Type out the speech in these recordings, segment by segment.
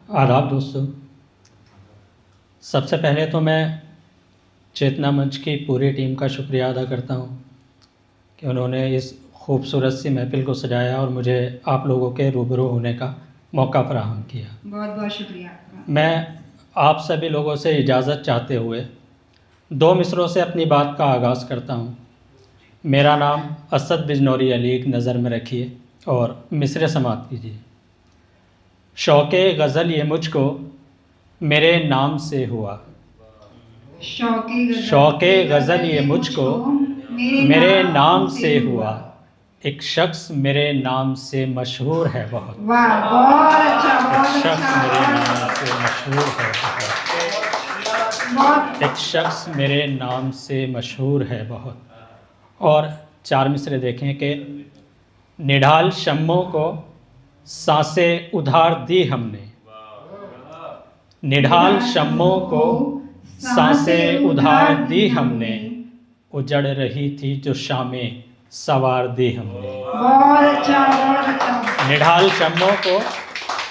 आदाब दोस्तों। सबसे पहले तो मैं चेतना मंच की पूरी टीम का शुक्रिया अदा करता हूँ कि उन्होंने इस खूबसूरत सी महफिल को सजाया और मुझे आप लोगों के रूबरू होने का मौका फराहम किया। बहुत बहुत शुक्रिया आपका। मैं आप सभी लोगों से इजाज़त चाहते हुए दो मिसरों से अपनी बात का आगाज़ करता हूँ। मेरा नाम असद बिजनौरी अली नज़र में रखिए और मिसरे समाप्त कीजिए। शौक़े गज़ल ये मुझको मेरे नाम से हुआ। शौक़े गज़ल ये मुझको मेरे नाम से हुआ। एक शख्स मेरे नाम से मशहूर है बहुत। वाह, बहुत अच्छा, एक शख्स मेरे नाम से मशहूर है बहुत। एक शख्स मेरे नाम से मशहूर है बहुत। और चार मिसरे देखें कि निढाल शम्मों को सांसें उधार दी हमने। निढाल शम्मों को सांसें उधार दी हमने। उजड़ रही थी जो शामें सवार दी हमने। बहुत अच्छा, बहुत अच्छा। निढाल शम्मों को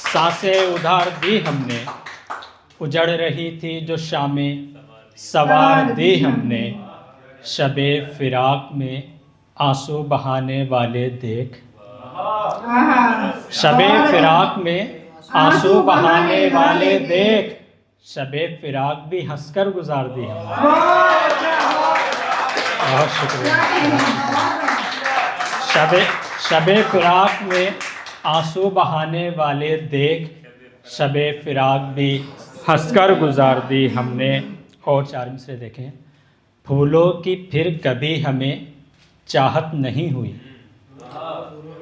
सांसें उधार दी हमने। उजड़ रही थी जो शामें सवार दी हमने। शबे फिराक में आंसू बहाने वाले देख। शबे फिराक में आंसू बहाने वाले देख। शबे फिराक भी हंसकर गुजार दी हमने। बहुत शुक्रिया। शबे फिराक में आंसू बहाने वाले देख। शबे फिराक भी हंसकर गुजार दी हमने। और चार मिसरे देखें। फूलों की फिर कभी हमें चाहत नहीं हुई।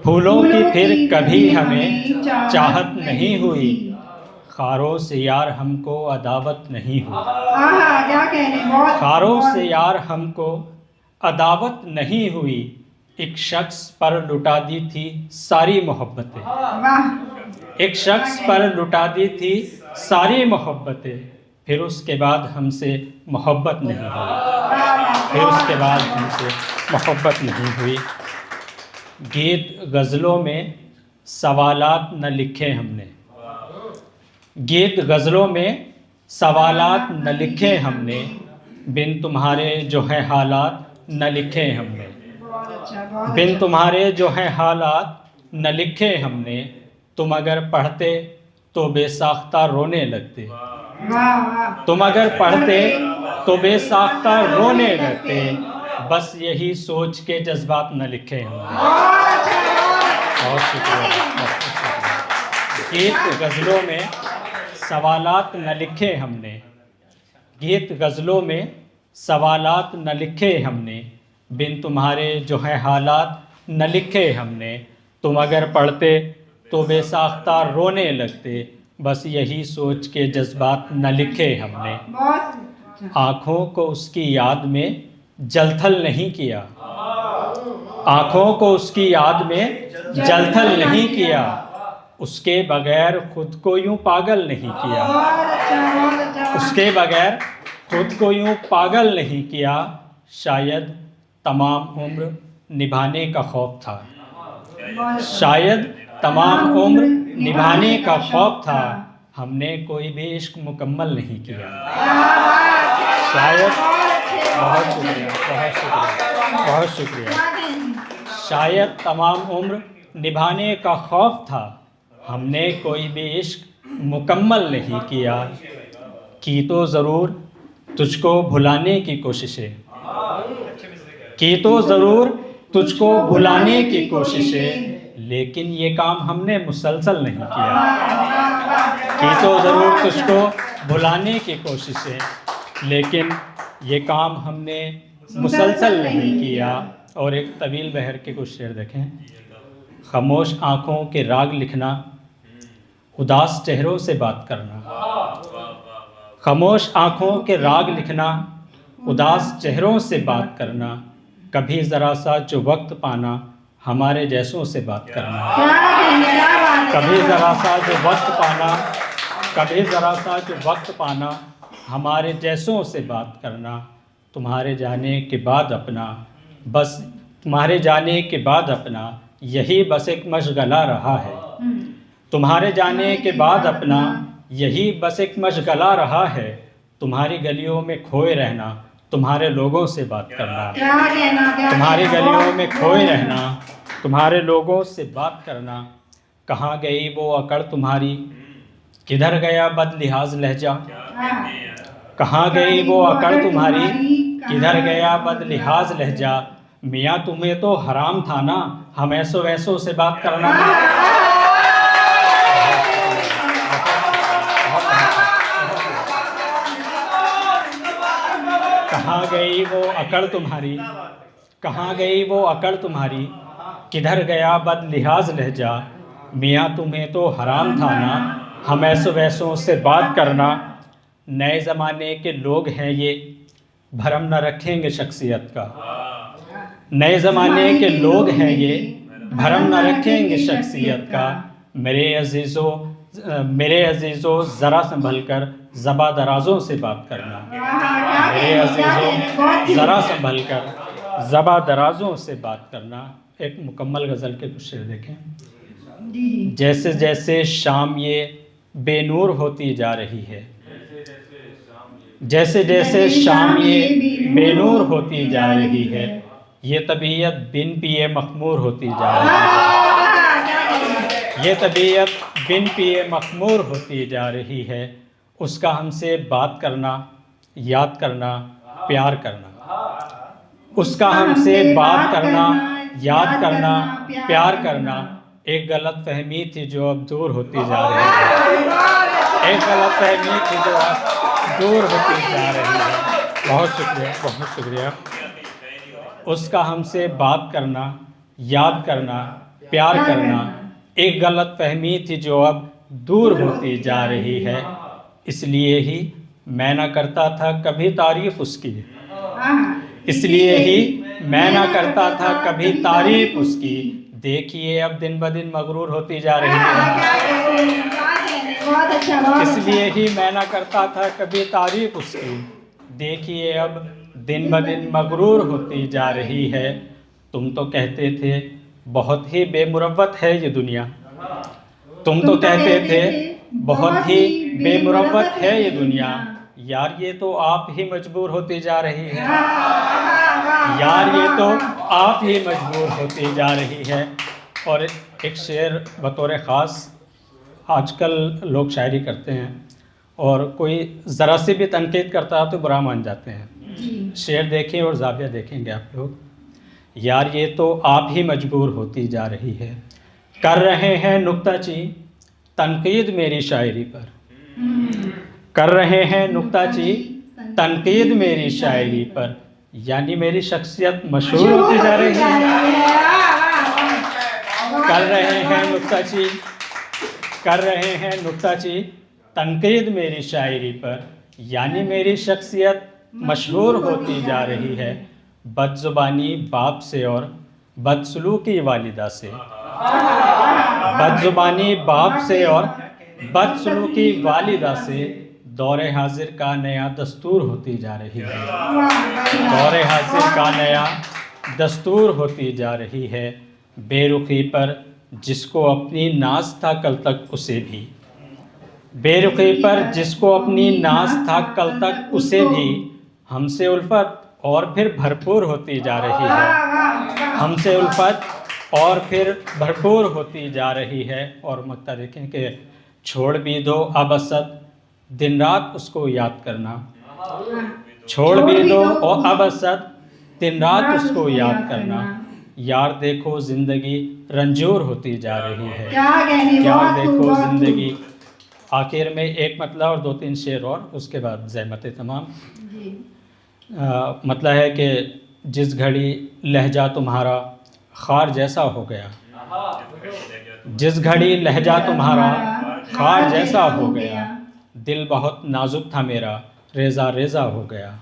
फूलों की फिर कभी हमें चाहत नहीं हुई। खारों से यार हमको अदावत नहीं हुई। क्या कहने, बहुत। खारों से यार हमको अदावत नहीं हुई। एक शख्स पर लुटा दी थी सारी मोहब्बतें। वाह। एक शख्स पर लुटा दी थी सारी मोहब्बतें। फिर उसके बाद हमसे मोहब्बत नहीं हुई। फिर उसके बाद हमसे मोहब्बत नहीं हुई। गीत गज़लों में सवालात न लिखे हमने। गीत गज़लों में सवालात न लिखे हमने। बिन तुम्हारे जो है हालात न लिखे हमने। बिन तुम्हारे जो है हालात न लिखे हमने। तुम अगर पढ़ते तो बेसाख्ता रोने लगते। तुम अगर पढ़ते तो बेसाख्ता रोने लगते। बस यही सोच के जज्बात न लिखे हमने। बहुत शुक्रिया। गीत गज़लों में सवालात न लिखे हमने। गीत गज़लों में सवालात न लिखे हमने। बिन तुम्हारे जो है हालात न लिखे हमने। तुम अगर पढ़ते तो बेसाख्ता रोने लगते। बस यही सोच के जज्बात न लिखे हमने। आँखों को उसकी याद में जलथल नहीं किया। आँखों को उसकी याद में जलथल नहीं किया। उसके बगैर खुद को यूं पागल नहीं किया। उसके बगैर खुद को यूं पागल नहीं किया। शायद तमाम उम्र निभाने का खौफ था। शायद तमाम उम्र निभाने का खौफ था। हमने कोई भी इश्क मुकम्मल नहीं किया। शायद, बहुत शुक्रिया, बहुत शुक्रिया, बहुत शुक्रिया। शायद तमाम उम्र निभाने का खौफ था। हमने कोई भी इश्क मुकम्मल नहीं किया। की तो ज़रूर तुझको भुलाने की कोशिशें। की तो ज़रूर तुझको भुलाने की कोशिशें। लेकिन ये काम हमने मुसलसल नहीं किया। की तो ज़रूर तुझको भुलाने की कोशिशें। लेकिन ये काम हमने मुसलसल नहीं किया। और एक तवील बहर के कुछ शेर देखें। खामोश आँखों के राग लिखना, उदास चेहरों से बात करना। खामोश आँखों के राग लिखना, उदास चेहरों से बात करना। कभी ज़रा सा जो वक्त पाना, हमारे जैसों से बात करना। कभी ज़रा सा जो वक्त पाना, कभी ज़रा सा जो वक्त पाना, हमारे जैसों से बात करना। तुम्हारे जाने के बाद अपना, बस तुम्हारे जाने के बाद अपना, यही बस एक मशगला रहा है। तुम्हारे जाने के बाद अपना, यही बस एक मशगला रहा है, तुम्हारी गलियों में खोए रहना, तुम्हारे लोगों से बात करना। क्या कहना, क्या तुम्हारी कहना, गलियों बहुत में खोए रहना, तुम्हारे लोगों से बात करना। कहाँ गई वो अकड़ तुम्हारी, किधर गया बदलिहाज लहजा। हाँ। कहाँ गई वो अकड़ तुम्हारी, किधर गया बदलिहाज लहजा। मियाँ तुम्हें तो हराम था ना, हम ऐसो वैसों से बात करना। कहाँ गई वो अकड़ तुम्हारी, कहाँ गई वो अकड़ तुम्हारी, किधर गया बदलिहाज लहजा। मियाँ तुम्हें तो हराम था ना, हम ऐसो वैसों से बात करना। नए ज़माने के लोग हैं ये, भरम न रखेंगे शख्सियत का। नए ज़माने के लोग हैं ये, भरम न रखेंगे शख्सियत का। मेरे अजीज़ों ज़रा संभल कर ज़बा दराज़ों से बात करना। मेरे अजीज़ों ज़रा संभल कर ज़बा दराज़ों से बात करना। एक मुकम्मल गज़ल के कुछ शेर देखें। जी। जैसे जैसे शाम ये बेनूर होती जा रही है, जैसे जैसे शाम ये बेनूर होती जा रही है, ये तबीयत बिन पिए मखमूर होती जा रही है। ये तबीयत बिन पिए मखमूर होती जा रही है। उसका हमसे बात करना, याद करना, प्यार करना। उसका हमसे बात करना, याद करना, प्यार करना। एक गलत फहमी थी जो अब दूर होती जा रही है। एक गलत फहमी थी जो अब दूर होती जा रही है। बहुत शुक्रिया, बहुत शुक्रिया। उसका हमसे बात करना, याद करना, प्यार करना। एक गलत फहमी थी जो अब दूर होती जा रही है। इसलिए ही मैं ना करता था कभी तारीफ उसकी, इसलिए ही मैं ना करता था कभी तारीफ उसकी। देखिए अब दिन ब दिन मगरूर होती जा रही है। बहुत अच्छा, बहुत अच्छा। इसलिए ही मैं ना करता था कभी तारीफ उसकी। देखिए अब दिन ब दिन मगरूर होती जा रही है। तुम तो कहते थे बहुत ही बेमुरव्वत है ये दुनिया, तुम तो कहते थे बहुत ही बेमुरव्वत है ये दुनिया। यार ये तो आप ही मजबूर होती जा रही है। यार ये तो आप ही मजबूर होती जा रही है। और एक शेर बतौर ख़ास, आजकल लोग शायरी करते हैं और कोई ज़रा सी भी तनकीद करता है तो बुरा मान जाते हैं। शेर देखें और ज़ाविया देखेंगे आप लोग। यार ये तो आप ही मजबूर होती जा रही है। कर रहे हैं नुक्ताची तनकीद मेरी शायरी पर, कर रहे हैं नुक्ताची तनकीद मेरी शायरी पर। यानी मेरी शख्सियत मशहूर होती जा रही है। कर रहे हैं नुक्ताची, कर रहे हैं नुक्ताची तनकीद मेरी शायरी पर। यानी मेरी शख्सियत मशहूर होती जा रही है। बदजुबानी बाप से और बदसलूकी वालिदा से, बदजुबानी बाप से और बदसलूकी वालिदा से दौरे हाजिर का नया दस्तूर होती जा रही है। दौरे हाजिर का नया दस्तूर होती जा रही है। बेरुखी पर जिसको अपनी नाज था कल तक उसे भी, बेरुखी पर जिसको अपनी नाज था कल तक उसे भी हमसे उल्फत और फिर भरपूर होती जा रही है। हमसे उल्फत और फिर भरपूर होती जा रही है। और मक्ता देखें कि छोड़ भी दो अब असद दिन रात उसको याद करना, छोड़ भी दो और अब असद दिन रात उसको याद करना। यार देखो ज़िंदगी रंजूर होती जा रही है। यार देखो ज़िंदगी। आखिर में एक मतलब और 2-3 शेर और उसके बाद ज़हमत तमाम। मतलब है कि जिस घड़ी लहजा तुम्हारा खार जैसा हो गया, जिस घड़ी लहजा तुम्हारा खार जैसा हो गया। दिल बहुत नाजुक था मेरा रेज़ा रेज़ा हो गया।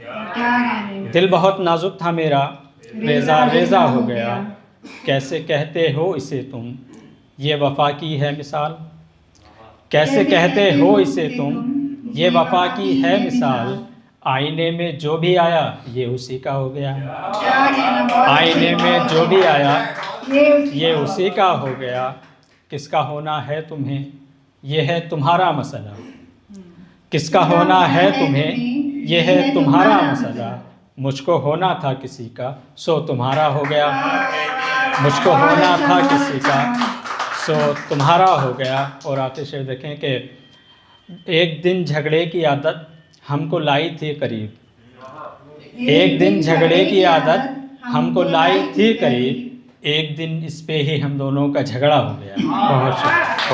दिल बहुत नाजुक था मेरा रेज़ा रेज़ा हो गया। कैसे कहते हो इसे तुम ये वफ़ा की है मिसाल, कैसे कहते हो इसे तुम ये वफ़ा की है मिसाल। आईने में जो भी आया ये उसी का हो गया। आईने में जो भी आया ये उसी का हो गया। किसका होना है तुम्हें ये है तुम्हारा मसला, किसका होना है तुम्हें, ये है तुम्हारा मसला। मुझको होना था किसी का, सो तुम्हारा हो गया। मुझको होना था किसी का, सो तुम्हारा हो गया। और आते शेर देखें कि एक दिन झगड़े की आदत हमको लाई थी करीब। एक दिन झगड़े की आदत हमको लाई थी करीब, एक दिन इस पे ही हम दोनों का झगड़ा हो गया। बहुत शुक्रिया।